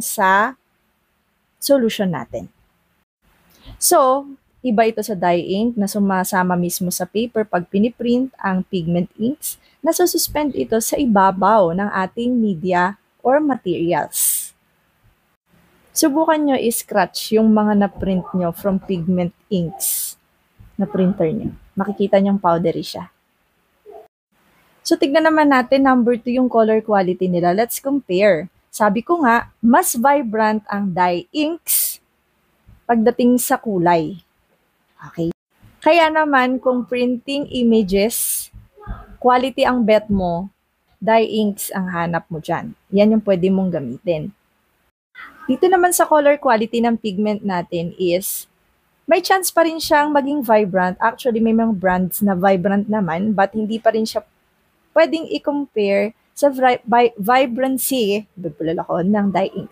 sa solution natin. So, iba ito sa dye ink na sumasama mismo sa paper pag piniprint ang pigment inks, nasususpend ito sa ibabaw ng ating media or materials. Subukan nyo i-scratch yung mga na-print nyo from pigment inks na printer nyo. Makikita nyong powdery siya. So, tignan naman natin, number 2, yung color quality nila. Let's compare. Sabi ko nga, mas vibrant ang dye inks pagdating sa kulay. Okay? Kaya naman, kung printing images, quality ang bet mo, dye inks ang hanap mo dyan. Yan yung pwede mong gamitin. Dito naman sa color quality ng pigment natin is, may chance pa rin siyang maging vibrant. Actually, may mga brands na vibrant naman, but hindi pa rin siya pwedeng i-compare sa vibrancy ng dye inks.